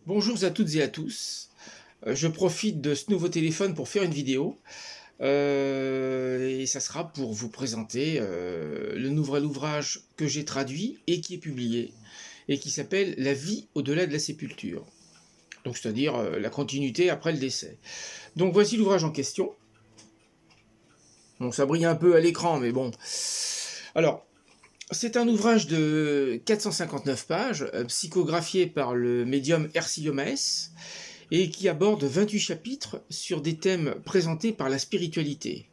Bonjour à toutes et à tous. Je profite de ce nouveau téléphone pour faire une vidéo. Et ça sera pour vous présenter le nouvel ouvrage que j'ai traduit et qui est publié, et qui s'appelle La vie au-delà de la sépulture. Donc c'est-à-dire la continuité après le décès. Donc voici l'ouvrage en question. Bon, ça brille un peu à l'écran, mais bon. Alors, c'est un ouvrage de 459 pages, psychographié par le médium Ercilio Maes, et qui aborde 28 chapitres sur des thèmes présentés par la spiritualité.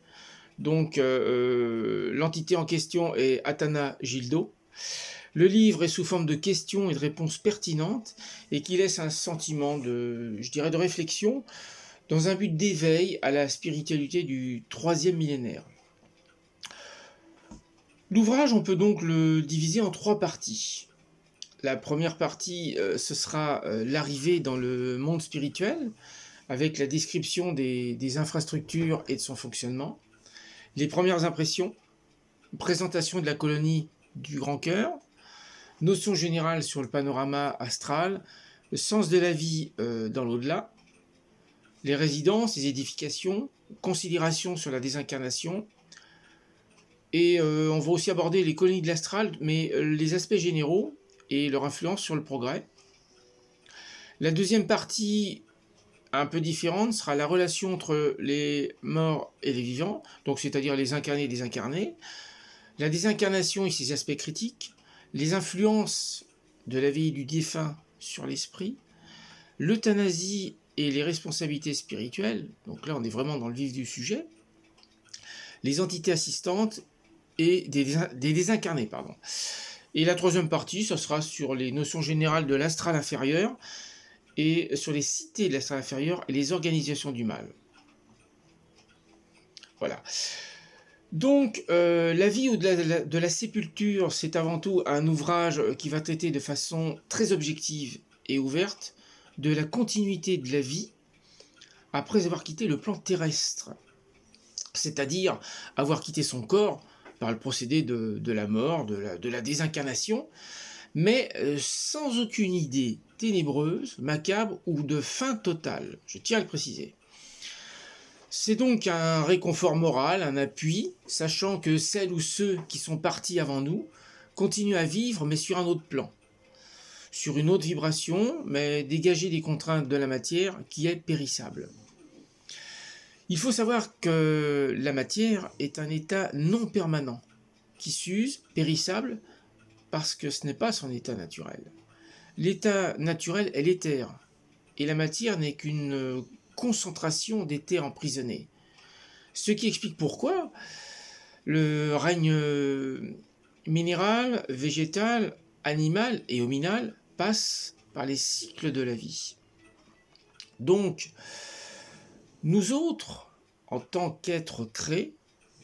Donc, l'entité en question est Atana Gildo. Le livre est sous forme de questions et de réponses pertinentes et qui laisse un sentiment de réflexion dans un but d'éveil à la spiritualité du troisième millénaire. L'ouvrage, on peut donc le diviser en trois parties. La première partie, ce sera l'arrivée dans le monde spirituel, avec la description des infrastructures et de son fonctionnement, les premières impressions, présentation de la colonie du Grand Cœur, notion générale sur le panorama astral, le sens de la vie dans l'au-delà, les résidences, les édifications, considérations sur la désincarnation, et on va aussi aborder les colonies de l'astral, mais les aspects généraux et leur influence sur le progrès. La deuxième partie, un peu différente, sera la relation entre les morts et les vivants, donc c'est-à-dire les incarnés et désincarnés, la désincarnation et ses aspects critiques, les influences de la vie du défunt sur l'esprit, l'euthanasie et les responsabilités spirituelles, donc là on est vraiment dans le vif du sujet, les entités assistantes et des désincarnés, pardon. Et la troisième partie, ce sera sur les notions générales de l'astral inférieur et sur les cités de l'astral inférieur et les organisations du mal. Voilà. Donc, La vie au-delà de la sépulture, c'est avant tout un ouvrage qui va traiter de façon très objective et ouverte de la continuité de la vie après avoir quitté le plan terrestre, c'est-à-dire avoir quitté son corps par le procédé de la mort, de la désincarnation, mais sans aucune idée ténébreuse, macabre ou de fin totale, je tiens à le préciser. C'est donc un réconfort moral, un appui, sachant que celles ou ceux qui sont partis avant nous continuent à vivre, mais sur un autre plan, sur une autre vibration, mais dégagés des contraintes de la matière qui est périssable. Il faut savoir que la matière est un état non permanent, qui s'use, périssable, parce que ce n'est pas son état naturel. L'état naturel est l'éther, et la matière n'est qu'une concentration d'éther emprisonné. Ce qui explique pourquoi le règne minéral, végétal, animal et hominal passe par les cycles de la vie. Donc, nous autres, en tant qu'êtres créés,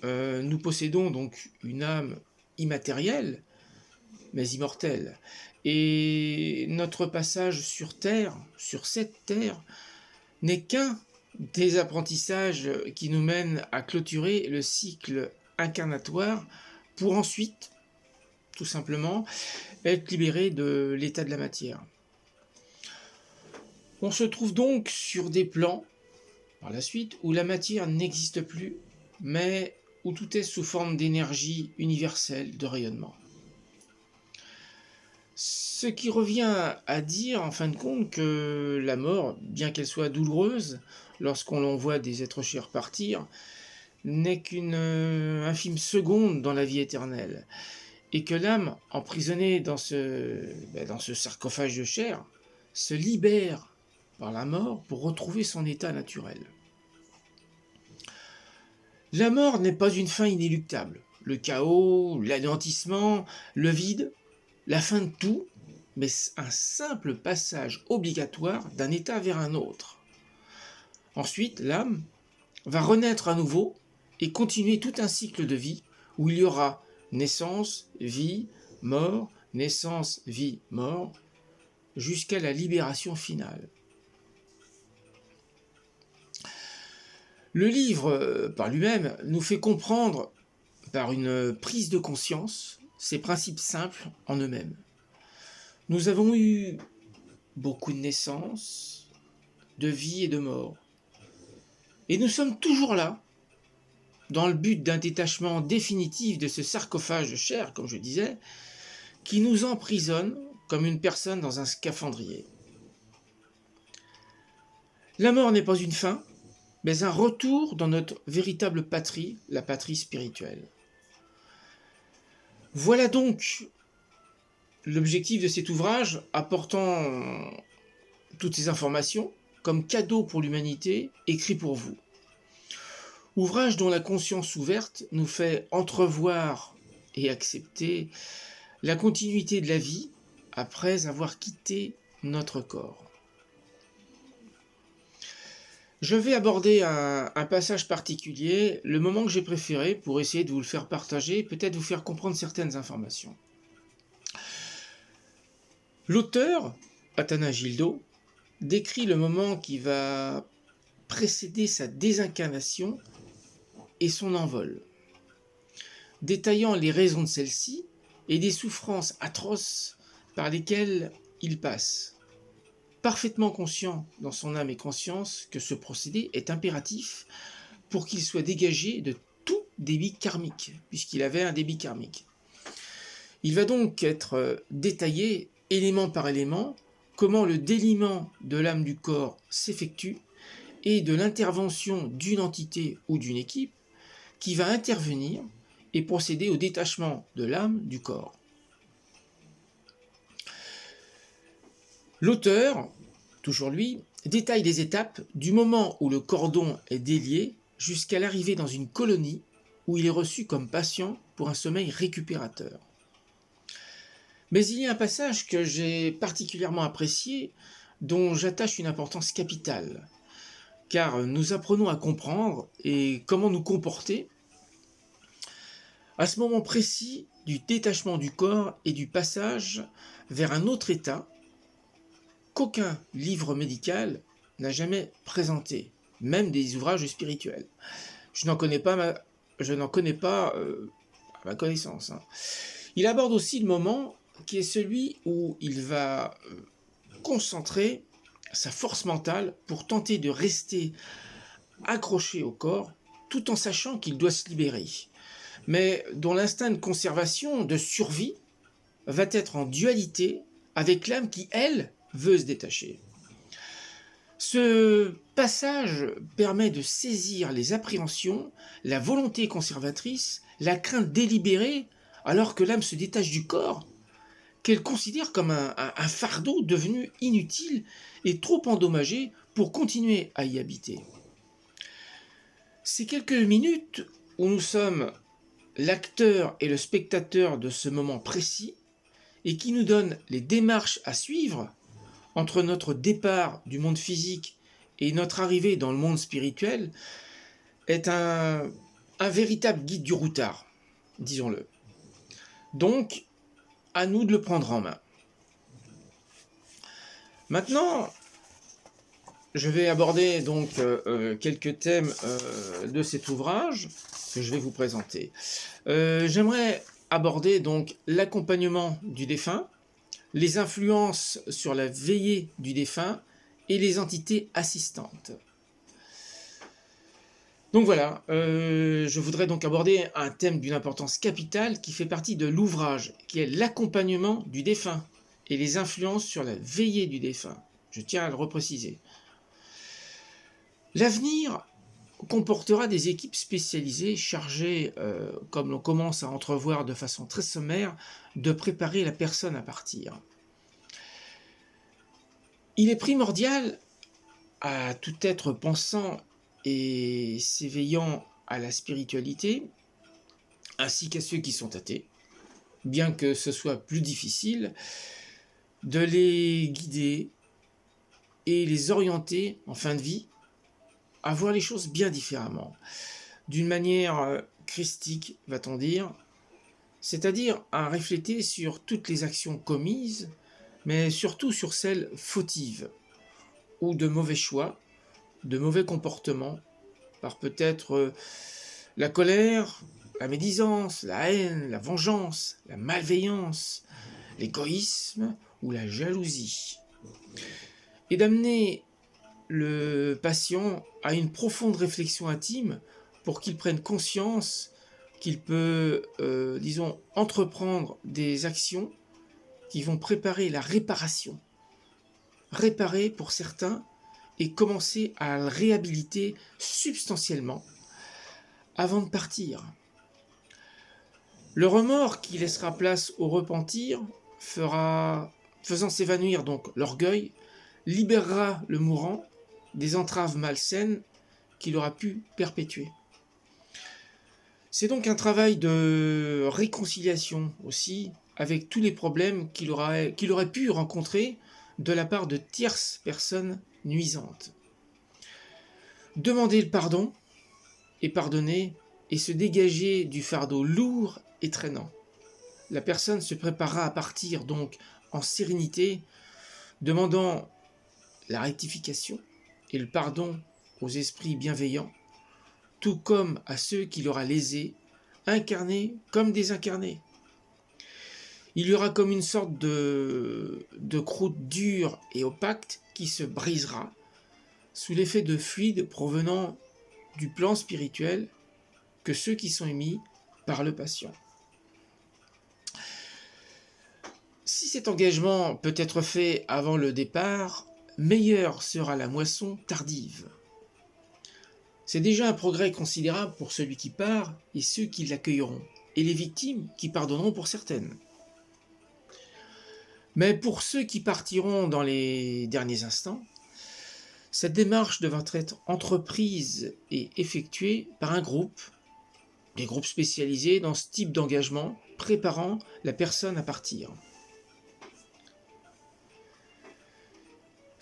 nous possédons donc une âme immatérielle, mais immortelle. Et notre passage sur Terre, sur cette Terre, n'est qu'un des apprentissages qui nous mènent à clôturer le cycle incarnatoire pour ensuite, tout simplement, être libéré de l'état de la matière. On se trouve donc sur des plans, par la suite, où la matière n'existe plus, mais où tout est sous forme d'énergie universelle de rayonnement. Ce qui revient à dire, en fin de compte, que la mort, bien qu'elle soit douloureuse, lorsqu'on voit des êtres chers partir, n'est qu'une infime seconde dans la vie éternelle, et que l'âme, emprisonnée dans ce sarcophage de chair, se libère par la mort pour retrouver son état naturel. La mort n'est pas une fin inéluctable. Le chaos, l'anéantissement, le vide, la fin de tout, mais un simple passage obligatoire d'un état vers un autre. Ensuite, l'âme va renaître à nouveau et continuer tout un cycle de vie où il y aura naissance, vie, mort, naissance, vie, mort, jusqu'à la libération finale. Le livre, par lui-même, nous fait comprendre, par une prise de conscience, ces principes simples en eux-mêmes. Nous avons eu beaucoup de naissances, de vie et de mort. Et nous sommes toujours là, dans le but d'un détachement définitif de ce sarcophage de chair, comme je disais, qui nous emprisonne comme une personne dans un scaphandrier. La mort n'est pas une fin, mais un retour dans notre véritable patrie, la patrie spirituelle. Voilà donc l'objectif de cet ouvrage, apportant toutes ces informations comme cadeau pour l'humanité, écrit pour vous. Ouvrage dont la conscience ouverte nous fait entrevoir et accepter la continuité de la vie après avoir quitté notre corps. Je vais aborder un passage particulier, le moment que j'ai préféré pour essayer de vous le faire partager et peut-être vous faire comprendre certaines informations. L'auteur, Athanagildo, décrit le moment qui va précéder sa désincarnation et son envol, détaillant les raisons de celle-ci et des souffrances atroces par lesquelles il passe, parfaitement conscient dans son âme et conscience que ce procédé est impératif pour qu'il soit dégagé de tout débit karmique, puisqu'il avait un débit karmique. Il va donc être détaillé, élément par élément, comment le déliement de l'âme du corps s'effectue et de l'intervention d'une entité ou d'une équipe qui va intervenir et procéder au détachement de l'âme du corps. L'auteur, toujours lui, détaille les étapes du moment où le cordon est délié jusqu'à l'arrivée dans une colonie où il est reçu comme patient pour un sommeil récupérateur. Mais il y a un passage que j'ai particulièrement apprécié, dont j'attache une importance capitale, car nous apprenons à comprendre et comment nous comporter à ce moment précis du détachement du corps et du passage vers un autre état qu'aucun livre médical n'a jamais présenté, même des ouvrages spirituels. Je n'en connais pas à ma connaissance. Il aborde aussi le moment qui est celui où il va concentrer sa force mentale pour tenter de rester accroché au corps tout en sachant qu'il doit se libérer, mais dont l'instinct de conservation, de survie, va être en dualité avec l'âme qui, elle, veut se détacher. Ce passage permet de saisir les appréhensions, la volonté conservatrice, la crainte délibérée, alors que l'âme se détache du corps, qu'elle considère comme un fardeau devenu inutile et trop endommagé pour continuer à y habiter. Ces quelques minutes où nous sommes l'acteur et le spectateur de ce moment précis et qui nous donnent les démarches à suivre entre notre départ du monde physique et notre arrivée dans le monde spirituel est un véritable guide du routard, disons-le. Donc, à nous de le prendre en main. Maintenant, je vais aborder donc quelques thèmes de cet ouvrage que je vais vous présenter. J'aimerais aborder donc l'accompagnement du défunt, les influences sur la veillée du défunt et les entités assistantes. Donc voilà, je voudrais donc aborder un thème d'une importance capitale qui fait partie de l'ouvrage, qui est l'accompagnement du défunt et les influences sur la veillée du défunt. Je tiens à le repréciser. L'avenir comportera des équipes spécialisées chargées, comme l'on commence à entrevoir de façon très sommaire, de préparer la personne à partir. Il est primordial à tout être pensant et s'éveillant à la spiritualité, ainsi qu'à ceux qui sont athées, bien que ce soit plus difficile, de les guider et les orienter en fin de vie à voir les choses bien différemment, d'une manière christique, va-t-on dire, c'est-à-dire à refléter sur toutes les actions commises, mais surtout sur celles fautives, ou de mauvais choix, de mauvais comportements, par peut-être la colère, la médisance, la haine, la vengeance, la malveillance, l'égoïsme ou la jalousie. et d'amener le patient à une profonde réflexion intime pour qu'il prenne conscience qu'il peut, disons, entreprendre des actions qui vont préparer la réparation. Réparer pour certains et commencer à le réhabiliter substantiellement avant de partir. Le remords qui laissera place au repentir faisant s'évanouir donc l'orgueil, libérera le mourant des entraves malsaines qu'il aura pu perpétuer. C'est donc un travail de réconciliation aussi avec tous les problèmes qu'il aurait pu rencontrer de la part de tierces personnes nuisantes. Demander le pardon et pardonner et se dégager du fardeau lourd et traînant. La personne se préparera à partir donc en sérénité, demandant la rectification et le pardon aux esprits bienveillants, tout comme à ceux qui l'aura lésé, incarnés comme désincarnés. Il y aura comme une sorte de croûte dure et opaque qui se brisera sous l'effet de fluide provenant du plan spirituel que ceux qui sont émis par le patient. Si cet engagement peut être fait avant le départ, meilleure sera la moisson tardive. C'est déjà un progrès considérable pour celui qui part et ceux qui l'accueilleront, et les victimes qui pardonneront pour certaines. Mais pour ceux qui partiront dans les derniers instants, cette démarche devra être entreprise et effectuée par un groupe, des groupes spécialisés dans ce type d'engagement, préparant la personne à partir.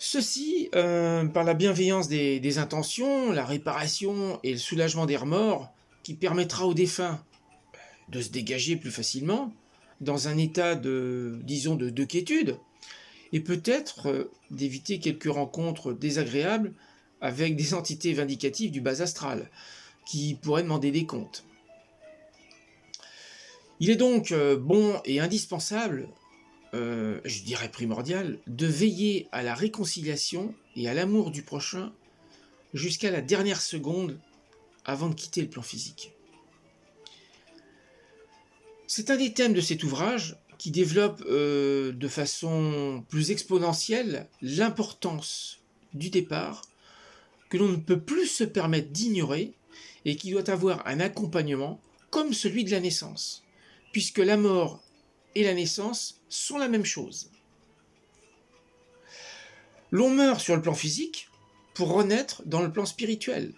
Ceci, par la bienveillance des intentions, la réparation et le soulagement des remords, qui permettra aux défunts de se dégager plus facilement, dans un état de quiétude, et peut-être d'éviter quelques rencontres désagréables avec des entités vindicatives du bas astral, qui pourraient demander des comptes. Il est donc bon et indispensable, je dirais primordial, de veiller à la réconciliation et à l'amour du prochain jusqu'à la dernière seconde avant de quitter le plan physique. C'est un des thèmes de cet ouvrage qui développe de façon plus exponentielle l'importance du départ que l'on ne peut plus se permettre d'ignorer et qui doit avoir un accompagnement comme celui de la naissance, puisque la mort et la naissance sont la même chose. L'on meurt sur le plan physique pour renaître dans le plan spirituel.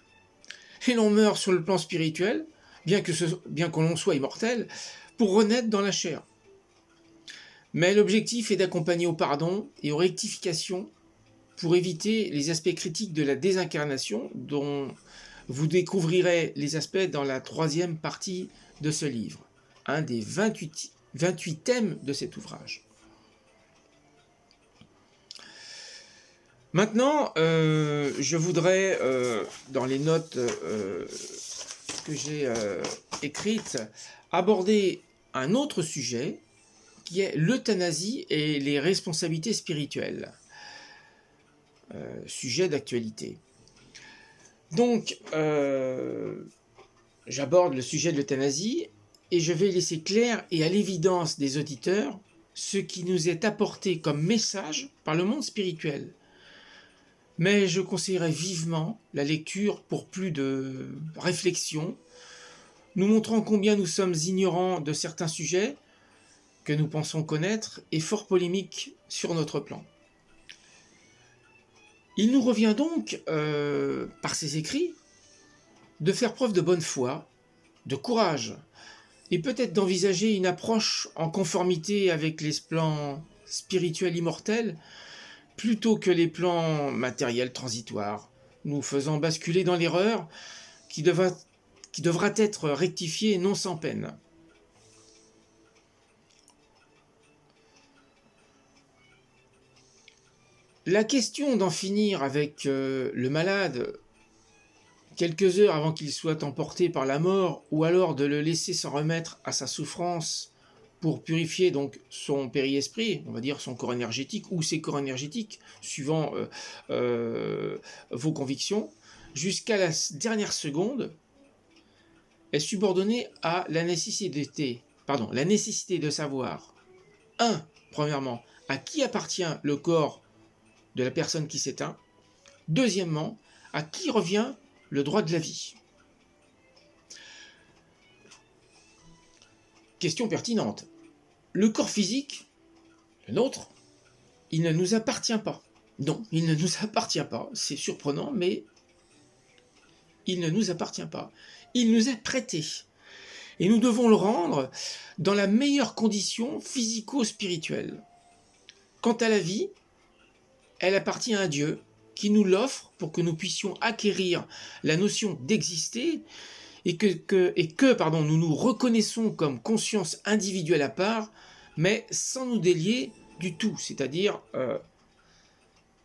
Et l'on meurt sur le plan spirituel, bien que l'on soit immortel, pour renaître dans la chair. Mais l'objectif est d'accompagner au pardon et aux rectifications pour éviter les aspects critiques de la désincarnation dont vous découvrirez les aspects dans la 3e partie de ce livre, un des 28 thèmes de cet ouvrage. Maintenant, je voudrais, dans les notes que j'ai écrites, aborder un autre sujet qui est l'euthanasie et les responsabilités spirituelles. Sujet d'actualité. Donc, j'aborde le sujet de l'euthanasie et je vais laisser clair et à l'évidence des auditeurs ce qui nous est apporté comme message par le monde spirituel. Mais je conseillerais vivement la lecture pour plus de réflexion, nous montrant combien nous sommes ignorants de certains sujets que nous pensons connaître et fort polémiques sur notre plan. Il nous revient donc, par ces écrits, de faire preuve de bonne foi, de courage, et peut-être d'envisager une approche en conformité avec les plans spirituels immortels, plutôt que les plans matériels transitoires, nous faisant basculer dans l'erreur qui devra être rectifiée non sans peine. La question d'en finir avec le malade quelques heures avant qu'il soit emporté par la mort, ou alors de le laisser s'en remettre à sa souffrance pour purifier donc son périesprit, on va dire son corps énergétique ou ses corps énergétiques, suivant vos convictions, jusqu'à la dernière seconde, est subordonnée à la nécessité de savoir, premièrement, à qui appartient le corps de la personne qui s'éteint, deuxièmement, à qui revient le droit de la vie. Question pertinente. Le corps physique, le nôtre, il ne nous appartient pas. Non, il ne nous appartient pas. C'est surprenant, mais il ne nous appartient pas. Il nous est prêté. Et nous devons le rendre dans la meilleure condition physico-spirituelle. Quant à la vie, elle appartient à Dieu, qui nous l'offre pour que nous puissions acquérir la notion d'exister et que nous nous reconnaissons comme conscience individuelle à part, mais sans nous délier du tout, c'est-à-dire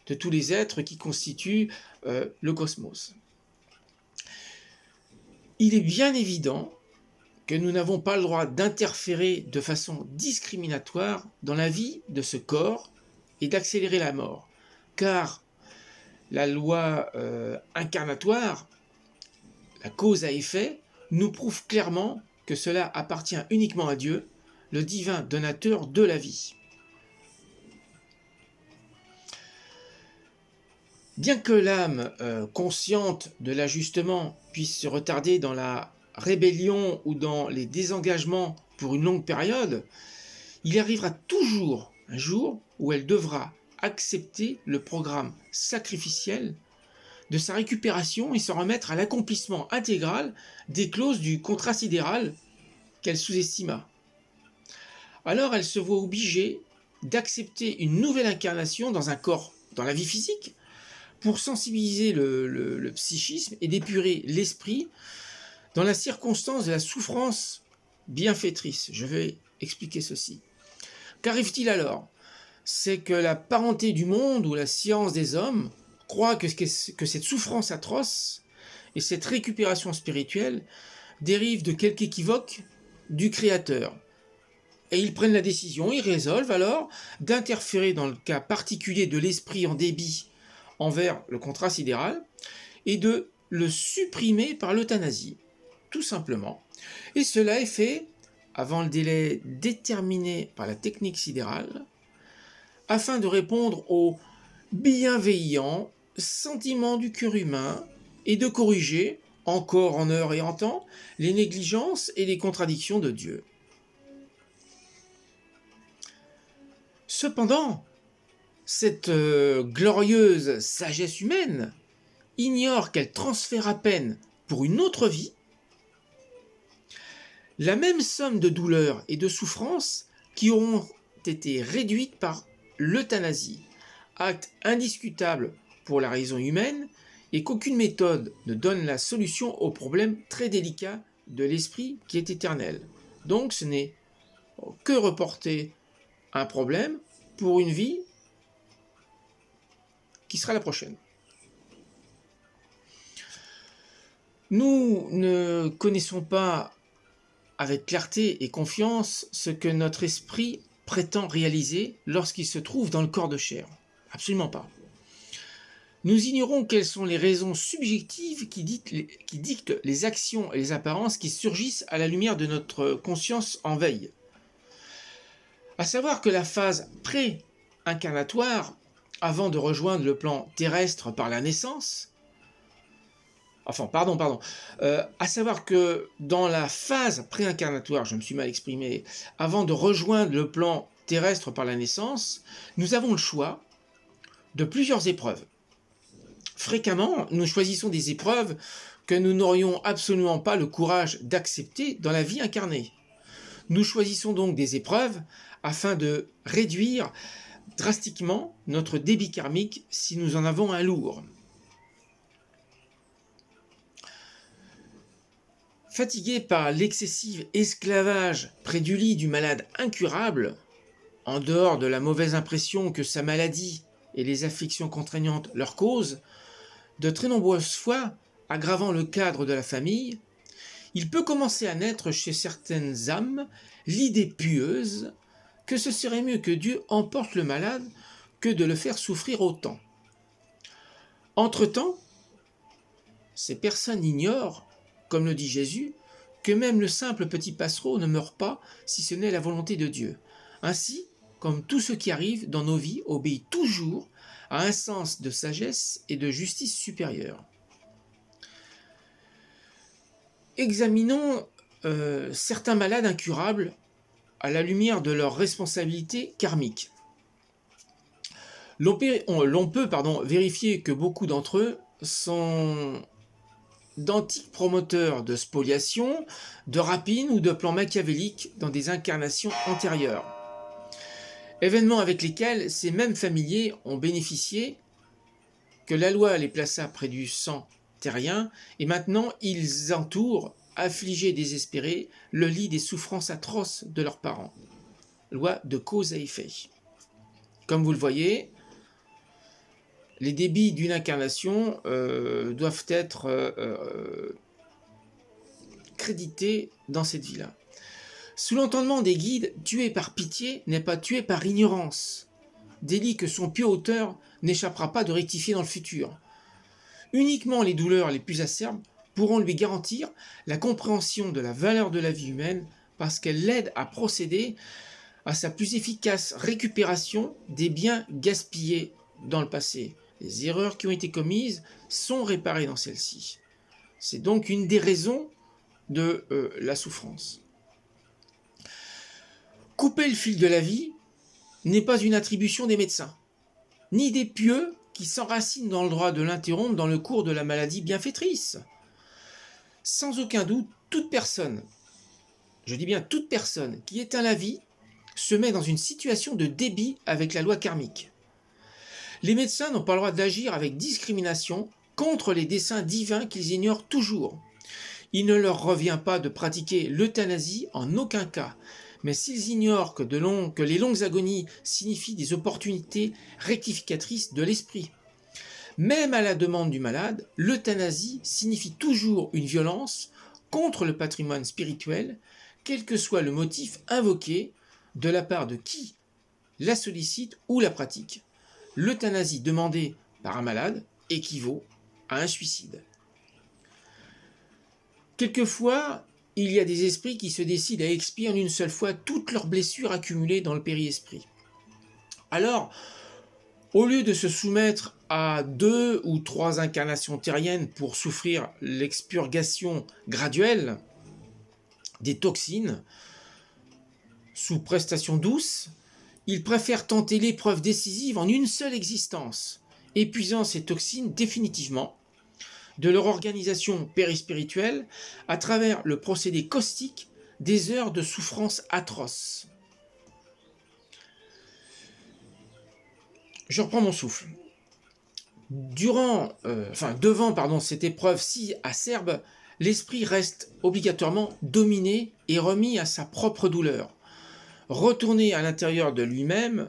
de tous les êtres qui constituent le cosmos. Il est bien évident que nous n'avons pas le droit d'interférer de façon discriminatoire dans la vie de ce corps et d'accélérer la mort, car la loi incarnatoire, la cause à effet, nous prouve clairement que cela appartient uniquement à Dieu, le divin donateur de la vie. Bien que l'âme consciente de l'ajustement puisse se retarder dans la rébellion ou dans les désengagements pour une longue période, il arrivera toujours un jour où elle devra accepter le programme sacrificiel de sa récupération et s'en remettre à l'accomplissement intégral des clauses du contrat sidéral qu'elle sous-estima. Alors elle se voit obligée d'accepter une nouvelle incarnation dans un corps, dans la vie physique, pour sensibiliser le psychisme et d'épurer l'esprit dans la circonstance de la souffrance bienfaitrice. Je vais expliquer ceci. Qu'arrive-t-il alors? C'est que la parenté du monde ou la science des hommes croit que cette souffrance atroce et cette récupération spirituelle dérivent de quelque équivoque du Créateur. Et ils prennent la décision, ils résolvent alors d'interférer dans le cas particulier de l'esprit en débit envers le contrat sidéral et de le supprimer par l'euthanasie, tout simplement. Et cela est fait avant le délai déterminé par la technique sidérale, afin de répondre aux bienveillants sentiments du cœur humain et de corriger, encore en heure et en temps, les négligences et les contradictions de Dieu. Cependant, cette glorieuse sagesse humaine ignore qu'elle transfère à peine pour une autre vie la même somme de douleurs et de souffrances qui auront été réduites par l'euthanasie, acte indiscutable pour la raison humaine et qu'aucune méthode ne donne la solution au problème très délicat de l'esprit qui est éternel. Donc ce n'est que reporter un problème pour une vie qui sera la prochaine. Nous ne connaissons pas avec clarté et confiance ce que notre esprit prétend réaliser lorsqu'il se trouve dans le corps de chair. Absolument pas. Nous ignorons quelles sont les raisons subjectives qui dictent les actions et les apparences qui surgissent à la lumière de notre conscience en veille. À savoir que la phase pré-incarnatoire, avant de rejoindre le plan terrestre par la naissance, à savoir que dans la phase pré-incarnatoire, je me suis mal exprimé, avant de rejoindre le plan terrestre par la naissance, nous avons le choix de plusieurs épreuves. Fréquemment, nous choisissons des épreuves que nous n'aurions absolument pas le courage d'accepter dans la vie incarnée. Nous choisissons donc des épreuves afin de réduire drastiquement notre débit karmique si nous en avons un lourd. Fatigué par l'excessif esclavage près du lit du malade incurable, en dehors de la mauvaise impression que sa maladie et les afflictions contraignantes leur causent, de très nombreuses fois aggravant le cadre de la famille, il peut commencer à naître chez certaines âmes l'idée pieuse que ce serait mieux que Dieu emporte le malade que de le faire souffrir autant. Entre-temps, ces personnes ignorent, comme le dit Jésus, que même le simple petit passereau ne meurt pas si ce n'est la volonté de Dieu. Ainsi, comme tout ce qui arrive dans nos vies obéit toujours à un sens de sagesse et de justice supérieure. Examinons certains malades incurables à la lumière de leurs responsabilités karmiques. L'on peut vérifier que beaucoup d'entre eux sont d'antiques promoteurs de spoliation, de rapines ou de plans machiavéliques dans des incarnations antérieures. Événements avec lesquels ces mêmes familiers ont bénéficié, que la loi les plaça près du sang terrien, et maintenant ils entourent, affligés et désespérés, le lit des souffrances atroces de leurs parents. Loi de cause à effet. Comme vous le voyez, les débits d'une incarnation doivent être crédités dans cette vie-là. Sous l'entendement des guides, tuer par pitié n'est pas tuer par ignorance. Délit que son pieux auteur n'échappera pas de rectifier dans le futur. Uniquement les douleurs les plus acerbes pourront lui garantir la compréhension de la valeur de la vie humaine parce qu'elle l'aide à procéder à sa plus efficace récupération des biens gaspillés dans le passé. Les erreurs qui ont été commises sont réparées dans celle-ci. C'est donc une des raisons de la souffrance. Couper le fil de la vie n'est pas une attribution des médecins, ni des pieux qui s'enracinent dans le droit de l'interrompre dans le cours de la maladie bienfaitrice. Sans aucun doute, toute personne, je dis bien toute personne, qui éteint la vie, se met dans une situation de débit avec la loi karmique. Les médecins n'ont pas le droit d'agir avec discrimination contre les desseins divins qu'ils ignorent toujours. Il ne leur revient pas de pratiquer l'euthanasie en aucun cas, mais s'ils ignorent que les longues agonies signifient des opportunités rectificatrices de l'esprit. Même à la demande du malade, l'euthanasie signifie toujours une violence contre le patrimoine spirituel, quel que soit le motif invoqué de la part de qui la sollicite ou la pratique. L'euthanasie demandée par un malade équivaut à un suicide. Quelquefois, il y a des esprits qui se décident à expier en une seule fois toutes leurs blessures accumulées dans le périesprit. Alors, au lieu de se soumettre à 2 ou 3 incarnations terriennes pour souffrir l'expurgation graduelle des toxines, sous prestation douce, ils préfèrent tenter l'épreuve décisive en une seule existence, épuisant ces toxines définitivement de leur organisation périspirituelle à travers le procédé caustique des heures de souffrance atroces. Je reprends mon souffle. Devant cette épreuve si acerbe, l'esprit reste obligatoirement dominé et remis à sa propre douleur, retourné à l'intérieur de lui-même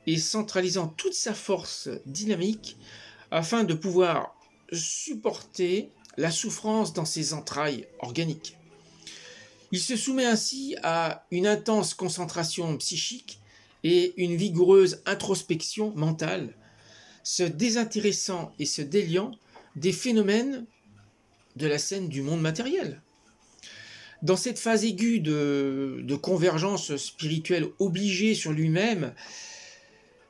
et centralisant toute sa force dynamique afin de pouvoir supporter la souffrance dans ses entrailles organiques. Il se soumet ainsi à une intense concentration psychique et une vigoureuse introspection mentale, se désintéressant et se déliant des phénomènes de la scène du monde matériel. Dans cette phase aiguë de convergence spirituelle obligée sur lui-même,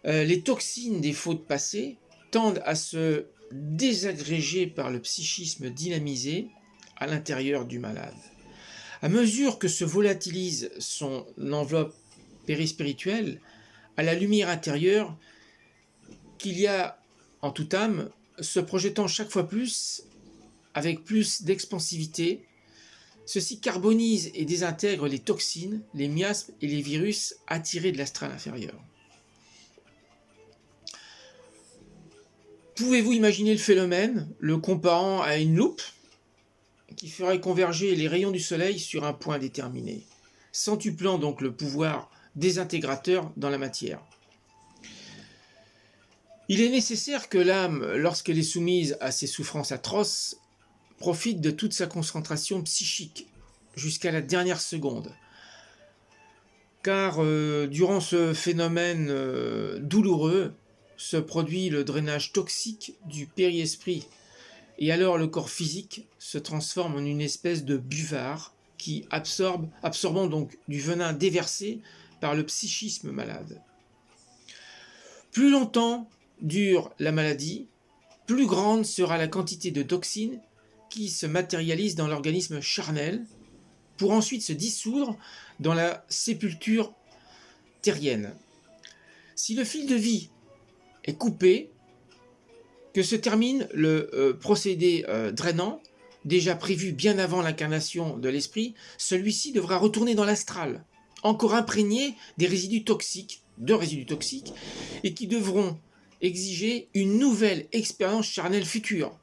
les toxines des fautes passées tendent à se désagréger par le psychisme dynamisé à l'intérieur du malade. À mesure que se volatilise son enveloppe périspirituelle, à la lumière intérieure qu'il y a en toute âme, se projetant chaque fois plus, avec plus d'expansivité, ceci carbonise et désintègre les toxines, les miasmes et les virus attirés de l'astral inférieur. Pouvez-vous imaginer le phénomène, le comparant à une loupe qui ferait converger les rayons du soleil sur un point déterminé, centuplant donc le pouvoir désintégrateur dans la matière. Il est nécessaire que l'âme, lorsqu'elle est soumise à ces souffrances atroces, profite de toute sa concentration psychique jusqu'à la dernière seconde. Car durant ce phénomène douloureux se produit le drainage toxique du périesprit. Et alors le corps physique se transforme en une espèce de buvard qui absorbant donc du venin déversé par le psychisme malade. Plus longtemps dure la maladie, plus grande sera la quantité de toxines qui se matérialise dans l'organisme charnel pour ensuite se dissoudre dans la sépulture terrienne. Si le fil de vie est coupé, que se termine le procédé drainant, déjà prévu bien avant l'incarnation de l'esprit, celui-ci devra retourner dans l'astral, encore imprégné de résidus toxiques, et qui devront exiger une nouvelle expérience charnelle future,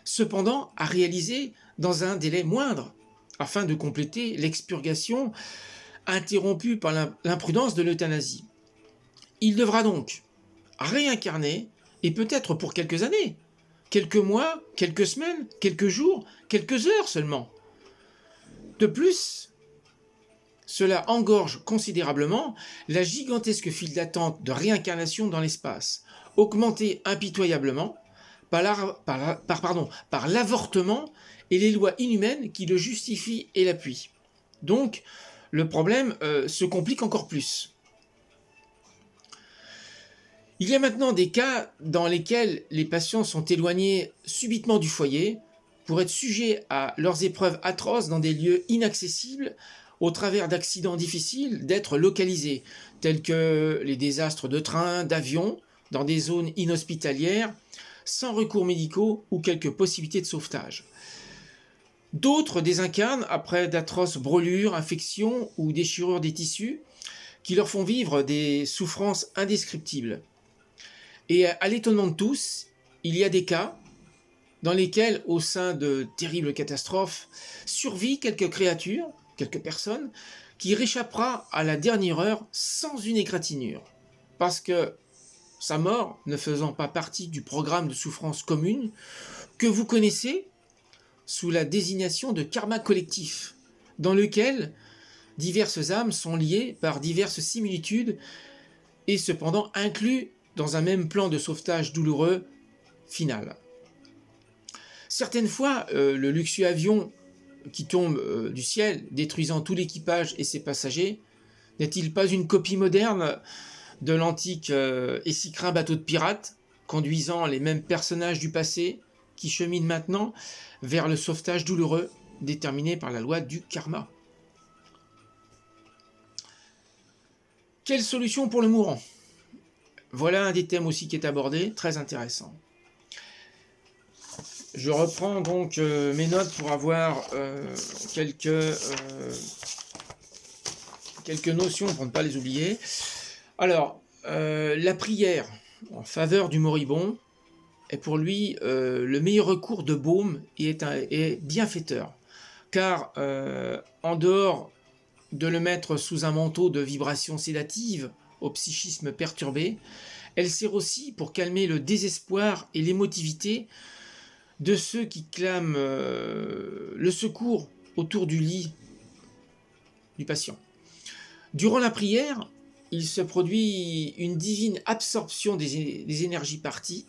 cependant à réaliser dans un délai moindre, afin de compléter l'expurgation interrompue par l'imprudence de l'euthanasie. Il devra donc réincarner, et peut-être pour quelques années, quelques mois, quelques semaines, quelques jours, quelques heures seulement. De plus, cela engorge considérablement la gigantesque file d'attente de réincarnation dans l'espace, augmentée impitoyablement par l'avortement et les lois inhumaines qui le justifient et l'appuient. Donc, le problème se complique encore plus. Il y a maintenant des cas dans lesquels les patients sont éloignés subitement du foyer pour être sujets à leurs épreuves atroces dans des lieux inaccessibles au travers d'accidents difficiles d'être localisés, tels que les désastres de trains, d'avions, dans des zones inhospitalières, sans recours médicaux ou quelques possibilités de sauvetage. D'autres désincarnent après d'atroces brûlures, infections ou déchirures des tissus qui leur font vivre des souffrances indescriptibles. Et à l'étonnement de tous, il y a des cas dans lesquels, au sein de terribles catastrophes, survit quelques créatures, quelques personnes, qui réchappera à la dernière heure sans une égratignure. Parce que sa mort ne faisant pas partie du programme de souffrance commune que vous connaissez sous la désignation de karma collectif, dans lequel diverses âmes sont liées par diverses similitudes et cependant inclus dans un même plan de sauvetage douloureux final. Certaines fois, le luxueux avion qui tombe du ciel, détruisant tout l'équipage et ses passagers, n'est-il pas une copie moderne de l'antique et si craint bateau de pirates, conduisant les mêmes personnages du passé qui cheminent maintenant vers le sauvetage douloureux déterminé par la loi du karma? Quelle solution pour le mourant? Voilà un des thèmes aussi qui est abordé, très intéressant. Je reprends donc mes notes pour avoir quelques notions pour ne pas les oublier. Alors, la prière en faveur du moribond est pour lui le meilleur recours de baume et est bienfaiteur. Car en dehors de le mettre sous un manteau de vibrations sédatives au psychisme perturbé, elle sert aussi pour calmer le désespoir et l'émotivité de ceux qui clament le secours autour du lit du patient. Durant la prière, il se produit une divine absorption des énergies parties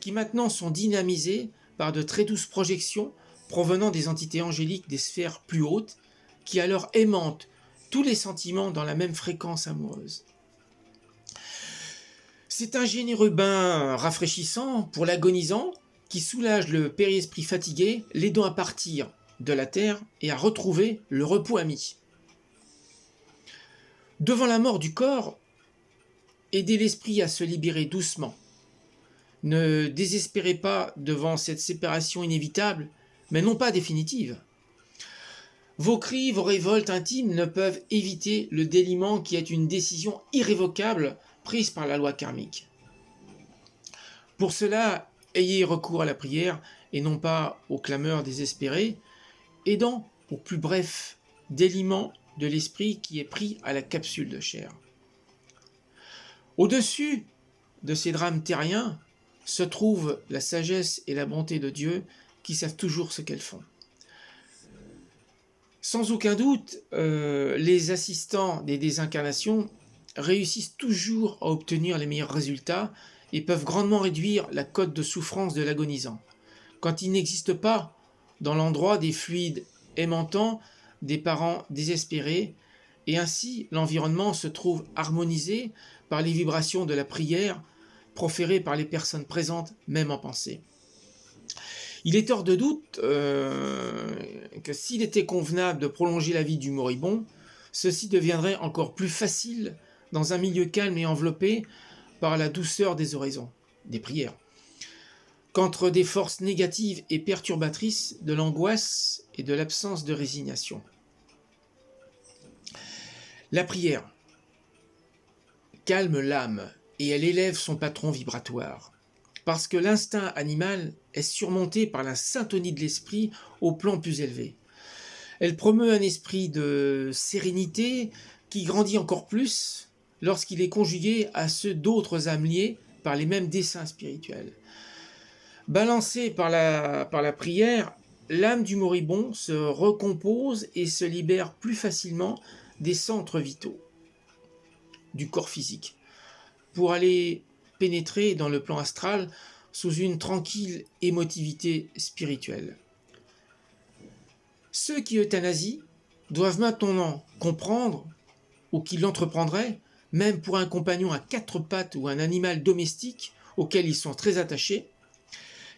qui maintenant sont dynamisées par de très douces projections provenant des entités angéliques des sphères plus hautes qui alors aimantent tous les sentiments dans la même fréquence amoureuse. C'est un généreux bain rafraîchissant pour l'agonisant qui soulage le périesprit fatigué, l'aidant à partir de la terre et à retrouver le repos ami. Devant la mort du corps, aidez l'esprit à se libérer doucement. Ne désespérez pas devant cette séparation inévitable, mais non pas définitive. Vos cris, vos révoltes intimes ne peuvent éviter le déliement qui est une décision irrévocable prise par la loi karmique. Pour cela, ayez recours à la prière et non pas aux clameurs désespérées, aidant au plus bref déliement de l'esprit qui est pris à la capsule de chair. Au-dessus de ces drames terriens se trouvent la sagesse et la bonté de Dieu qui savent toujours ce qu'elles font. Sans aucun doute, les assistants des désincarnations réussissent toujours à obtenir les meilleurs résultats et peuvent grandement réduire la cote de souffrance de l'agonisant. Quand il n'existe pas dans l'endroit des fluides aimantants, des parents désespérés, et ainsi l'environnement se trouve harmonisé par les vibrations de la prière proférée par les personnes présentes, même en pensée. Il est hors de doute que s'il était convenable de prolonger la vie du moribond, ceci deviendrait encore plus facile dans un milieu calme et enveloppé par la douceur des oraisons, des prières, qu'entre des forces négatives et perturbatrices de l'angoisse et de l'absence de résignation. La prière calme l'âme et elle élève son patron vibratoire, parce que l'instinct animal est surmonté par la syntonie de l'esprit au plan plus élevé. Elle promeut un esprit de sérénité qui grandit encore plus lorsqu'il est conjugué à ceux d'autres âmes liées par les mêmes desseins spirituels. Balancée par la prière, l'âme du moribond se recompose et se libère plus facilement des centres vitaux du corps physique pour aller pénétrer dans le plan astral sous une tranquille émotivité spirituelle. Ceux qui euthanasient doivent maintenant comprendre, ou qui l'entreprendraient, même pour un compagnon à quatre pattes ou un animal domestique auquel ils sont très attachés,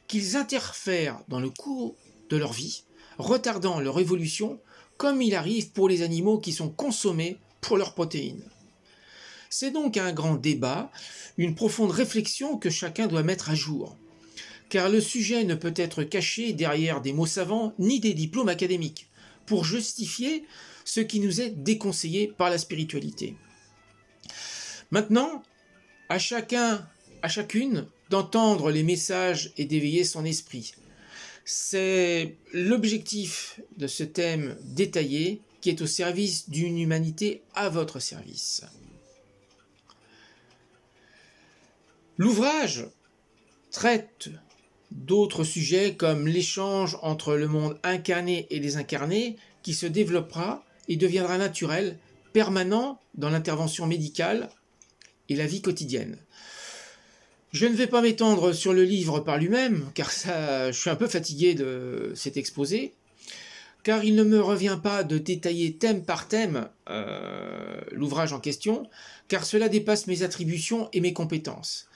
qu'ils interfèrent dans le cours de leur vie, retardant leur évolution, comme il arrive pour les animaux qui sont consommés pour leurs protéines. C'est donc un grand débat, une profonde réflexion que chacun doit mettre à jour, car le sujet ne peut être caché derrière des mots savants ni des diplômes académiques, pour justifier ce qui nous est déconseillé par la spiritualité. Maintenant, à chacun, à chacune, d'entendre les messages et d'éveiller son esprit. C'est l'objectif de ce thème détaillé qui est au service d'une humanité à votre service. L'ouvrage traite d'autres sujets comme l'échange entre le monde incarné et désincarné qui se développera et deviendra naturel, permanent dans l'intervention médicale et la vie quotidienne. Je ne vais pas m'étendre sur le livre par lui-même, car je suis un peu fatigué de cet exposé, car il ne me revient pas de détailler thème par thème l'ouvrage en question, car cela dépasse mes attributions et mes compétences.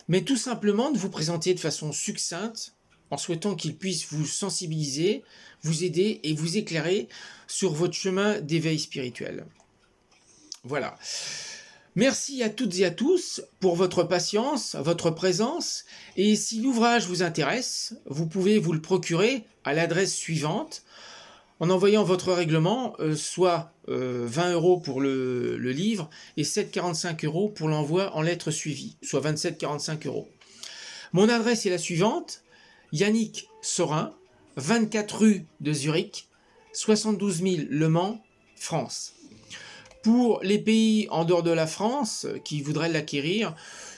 Mais tout simplement de vous présenter de façon succincte, en souhaitant qu'il puisse vous sensibiliser, vous aider et vous éclairer sur votre chemin d'éveil spirituel. Voilà. Merci à toutes et à tous pour votre patience, votre présence, et si l'ouvrage vous intéresse, vous pouvez vous le procurer à l'adresse suivante, en envoyant votre règlement, soit 20 € pour le livre et 7,45 € pour l'envoi en lettres suivies, soit 27,45 €. Mon adresse est la suivante, Yannick Sorin, 24 rue de Zurich, 72 000 Le Mans, France. Pour les pays en dehors de la France qui voudraient l'acquérir,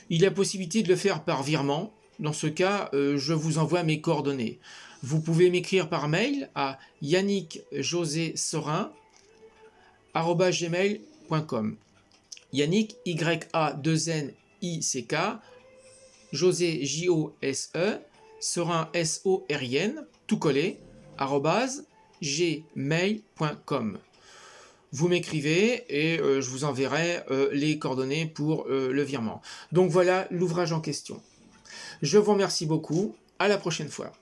il y a possibilité de le faire par virement. Dans ce cas, je vous envoie mes coordonnées. Vous pouvez m'écrire par mail à yannickjosé-sorin@gmail.com. Yannick, Y-A-2-N-I-C-K, José, J-O-S-E, Sorin, S-O-R-I-N, tout collé, @gmail.com. Vous m'écrivez et je vous enverrai les coordonnées pour le virement. Donc voilà l'ouvrage en question. Je vous remercie beaucoup. À la prochaine fois.